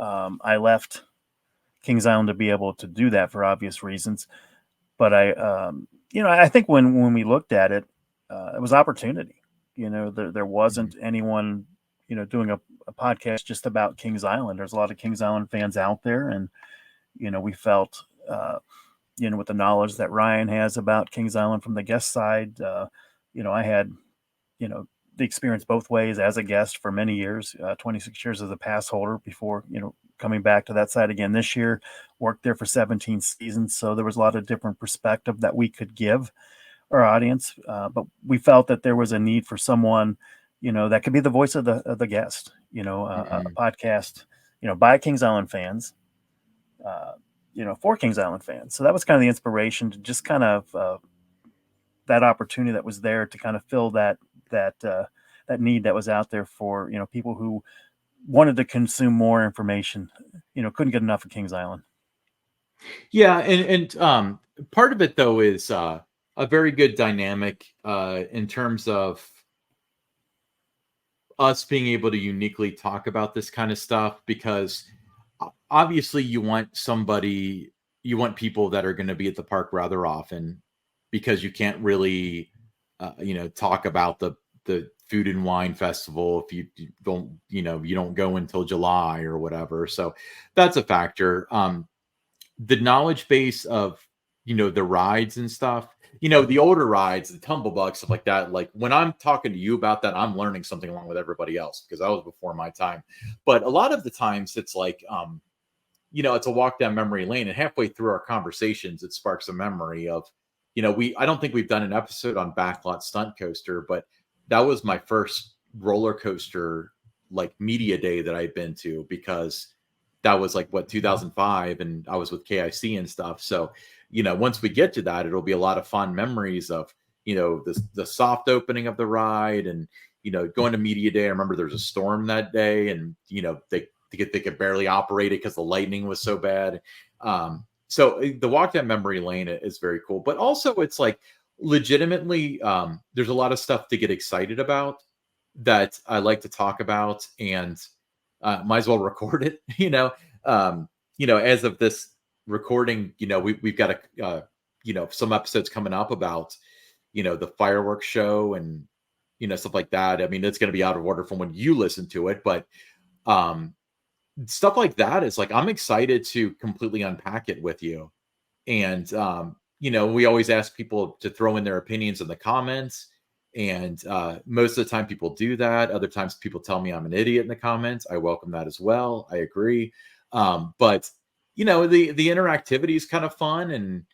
I left Kings Island to be able to do that for obvious reasons. But I think when we looked at it, it was opportunity. There wasn't anyone, doing a podcast just about Kings Island. There's a lot of Kings Island fans out there. And, we felt, with the knowledge that Ryan has about Kings Island from the guest side, I had, the experience both ways as a guest for many years, 26 years as a pass holder before, coming back to that side again this year, worked there for 17 seasons. So there was a lot of different perspective that we could give our audience. But we felt that there was a need for someone, that could be the voice of the guest, a podcast, by Kings Island fans, for Kings Island fans. So that was kind of the inspiration to just kind of that opportunity that was there to kind of fill that need that was out there for, people who wanted to consume more information, couldn't get enough of Kings Island. Yeah. And part of it though is a very good dynamic in terms of us being able to uniquely talk about this kind of stuff, because obviously you want people that are going to be at the park rather often, because you can't really, talk about the food and wine festival if you don't go until July or whatever. So that's a factor. The knowledge base of, the rides and stuff, the older rides, the Tumblebug, stuff like that. Like when I'm talking to you about that, I'm learning something along with everybody else because I was before my time. But a lot of the times it's like, it's a walk down memory lane, and halfway through our conversations, it sparks a memory of, I don't think we've done an episode on Backlot Stunt Coaster, but that was my first roller coaster, like media day that I've been to, because that was like 2005, and I was with KIC and stuff. So, once we get to that, it'll be a lot of fun memories of, the soft opening of the ride, and, going to media day. I remember there was a storm that day, and, they could barely operate it because the lightning was so bad. So the walk down memory lane is very cool, but also it's like legitimately, there's a lot of stuff to get excited about that I like to talk about, and might as well record it, as of this recording, we've got some episodes coming up about, the fireworks show and, stuff like that. I mean, it's going to be out of order from when you listen to it, but stuff like that is like, I'm excited to completely unpack it with you. And, we always ask people to throw in their opinions in the comments. And most of the time people do that. Other times people tell me I'm an idiot in the comments. I welcome that as well. I agree. But the interactivity is kind of fun, and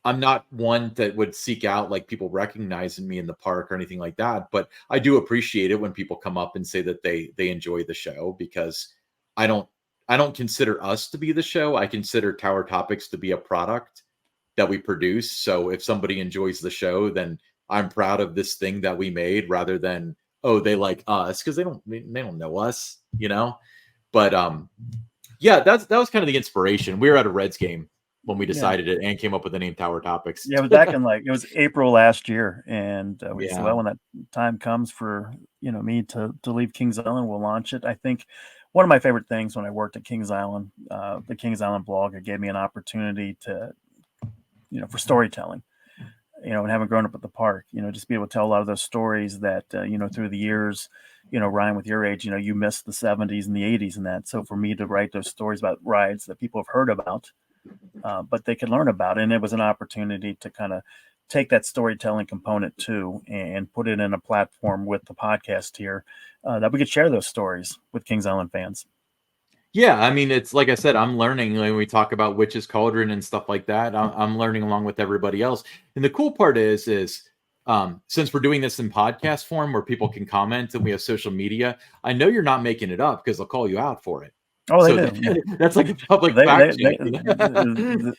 I'm not one that would seek out like people recognizing me in the park or anything like that, but I do appreciate it when people come up and say that they enjoy the show, because I don't consider us to be the show. I consider Tower Topics to be a product that we produce. So if somebody enjoys the show, then I'm proud of this thing that we made, rather than, oh, they like us, because they don't know us, But yeah, that was kind of the inspiration. We were at a Reds game when we decided it and came up with the name Tower Topics. Yeah, it was back in it was April last year, and we said, Yeah. well, when that time comes for me to leave Kings Island, we'll launch it. I think one of my favorite things when I worked at Kings Island, the Kings Island blog, it gave me an opportunity to, for storytelling, and having grown up at the park, just be able to tell a lot of those stories that, through the years, Ryan, with your age, you missed the 70s and the 80s and that. So for me to write those stories about rides that people have heard about, but they could learn about, and it was an opportunity to kind of take that storytelling component too and put it in a platform with the podcast here, that we could share those stories with Kings Island fans. Yeah, I mean, it's like I said, I'm learning when we talk about Witch's Cauldron and stuff like that. I'm learning along with everybody else. And the cool part is since we're doing this in podcast form where people can comment and we have social media, I know you're not making it up, because they'll call you out for it. Oh, they do. That's like a public fact check.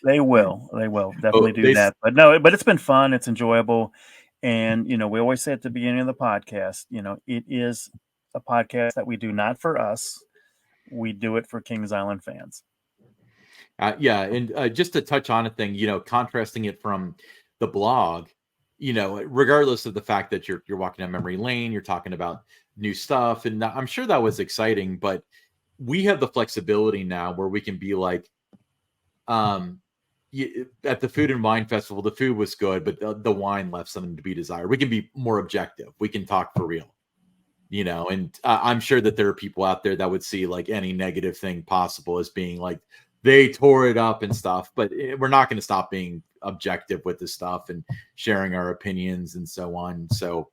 They will definitely do that. But no, but it's been fun. It's enjoyable. And, we always say at the beginning of the podcast, it is a podcast that we do not for us. We do it for Kings Island fans. Yeah. And just to touch on a thing, contrasting it from the blog, regardless of the fact that you're walking down memory lane, you're talking about new stuff. And I'm sure that was exciting, but we have the flexibility now where we can be like, at the Food and Wine Festival, the food was good, but the wine left something to be desired. We can be more objective. We can talk for real, and I'm sure that there are people out there that would see like any negative thing possible as being like, they tore it up and stuff, but we're not going to stop being objective with this stuff and sharing our opinions and so on. So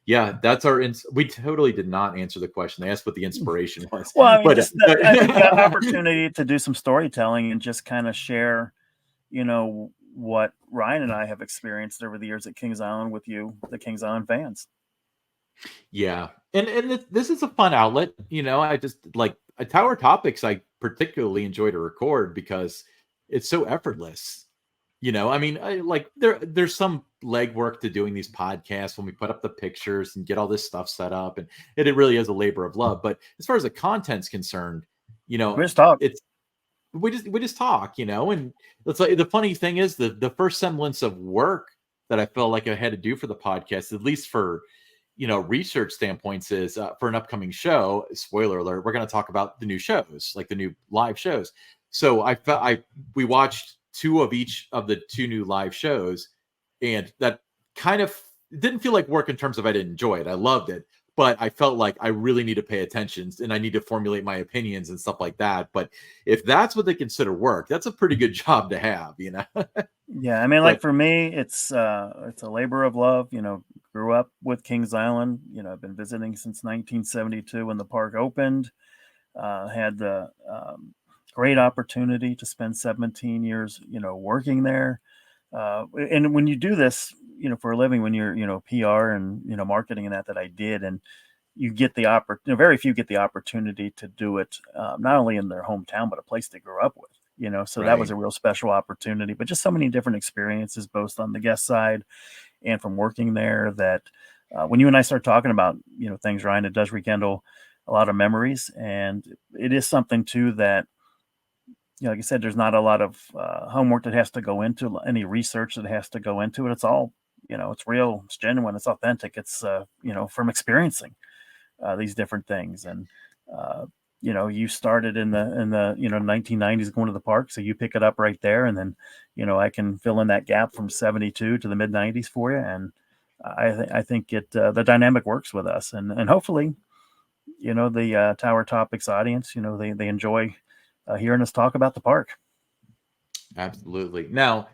yeah, that's we totally did not answer the question. They asked what the inspiration was. Well, I mean, I think the opportunity to do some storytelling and just kind of share, what Ryan and I have experienced over the years at Kings Island with you, the Kings Island fans. Yeah. And this is a fun outlet. I just like Tower Topics. I particularly enjoy to record because it's so effortless. I mean, there's some legwork to doing these podcasts when we put up the pictures and get all this stuff set up, and it really is a labor of love. But as far as the content's concerned, we just talk. We just talk, and it's like the funny thing is the first semblance of work that I felt like I had to do for the podcast, at least for research standpoints, is for an upcoming show. Spoiler alert: we're going to talk about the new shows, like the new live shows. So we watched 2 of each of the 2 new live shows, and that kind of didn't feel like work in terms of I didn't enjoy it. I loved it, but I felt like I really need to pay attention and I need to formulate my opinions and stuff like that. But if that's what they consider work, that's a pretty good job to have, Yeah, I mean, like for me, it's a labor of love. Grew up with Kings Island. I've been visiting since 1972 when the park opened. Had the great opportunity to spend 17 years, working there. And when you do this, for a living, when you're, PR and, marketing and that I did, and you get the very few get the opportunity to do it, not only in their hometown, but a place they grew up with, so That was a real special opportunity, but just so many different experiences, both on the guest side and from working there, that when you and I start talking about, things, Ryan, it does rekindle a lot of memories. And it is something too that, like I said, there's not a lot of homework that has to go into any research that has to go into it. It's all, it's real, it's genuine, it's authentic. It's, from experiencing these different things. And, you started in the 1990s going to the park. So you pick it up right there. And then, I can fill in that gap from 72 to the mid 90s for you. And I think the dynamic works with us, and hopefully, the Tower Topics audience, they enjoy hearing us talk about the park. Absolutely. Now,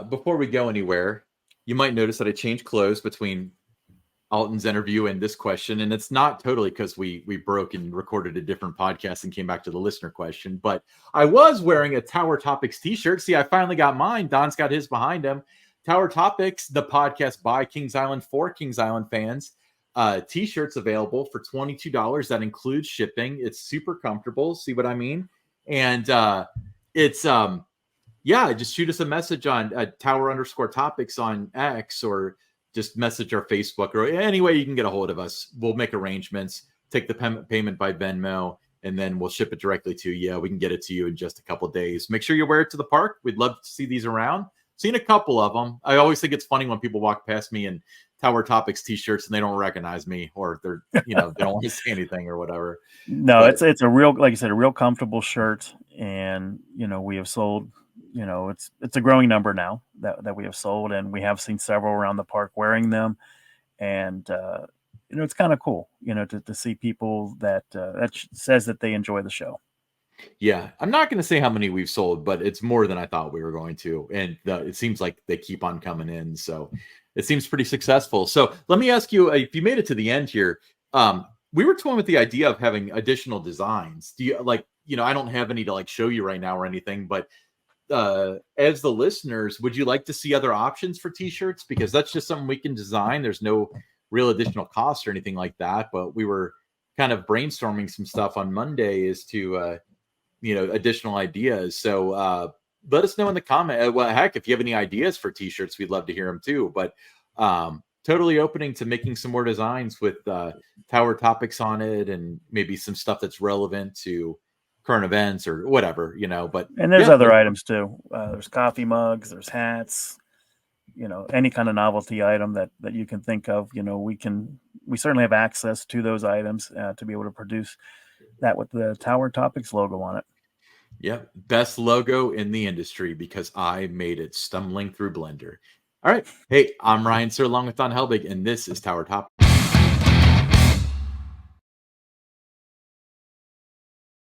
before we go anywhere, you might notice that I changed clothes between Alton's interview and this question, and it's not totally because we broke and recorded a different podcast and came back to the listener question, but I was wearing a Tower Topics t-shirt. See, I finally got mine. Don's got his behind him. Tower Topics, the podcast by Kings Island for Kings Island fans. T-shirts available for $22. That includes shipping. It's super comfortable. See what I mean? And it's just shoot us a message on Tower_Topics on X, or just message our Facebook, or any way you can get a hold of us. We'll make arrangements, take the payment by Venmo, and then we'll ship it directly to you. Yeah, we can get it to you in just a couple of days. Make sure you wear it to the park. We'd love to see these around. Seen a couple of them. I always think it's funny when people walk past me in Tower Topics t-shirts and they don't recognize me, or they're, they don't want to say anything or whatever. No, but it's a real, like you said, a real comfortable shirt. And, we have sold, it's a growing number now that we have sold, and we have seen several around the park wearing them. And, it's kind of cool, to see people that says that they enjoy the show. Yeah, I'm not going to say how many we've sold, but it's more than I thought we were going to. And it seems like they keep on coming in. So it seems pretty successful. So let me ask you, if you made it to the end here, we were toying with the idea of having additional designs. Do you I don't have any to show you right now or anything, but as the listeners, would you like to see other options for t-shirts? Because that's just something we can design. There's no real additional cost or anything like that. But we were kind of brainstorming some stuff on Monday as to, additional ideas. So let us know in the comment. Well, heck, if you have any ideas for t-shirts, we'd love to hear them too. But totally opening to making some more designs with Tower Topics on it, and maybe some stuff that's relevant to current events or whatever, but. And there's other items too. There's coffee mugs, there's hats, any kind of novelty item that you can think of. We certainly have access to those items to be able to produce that with the Tower Topics logo on it. Yep. Best logo in the industry, because I made it stumbling through Blender. All right. Hey, I'm Ryan Sir, along with Don Helbig, and this is Tower Topics.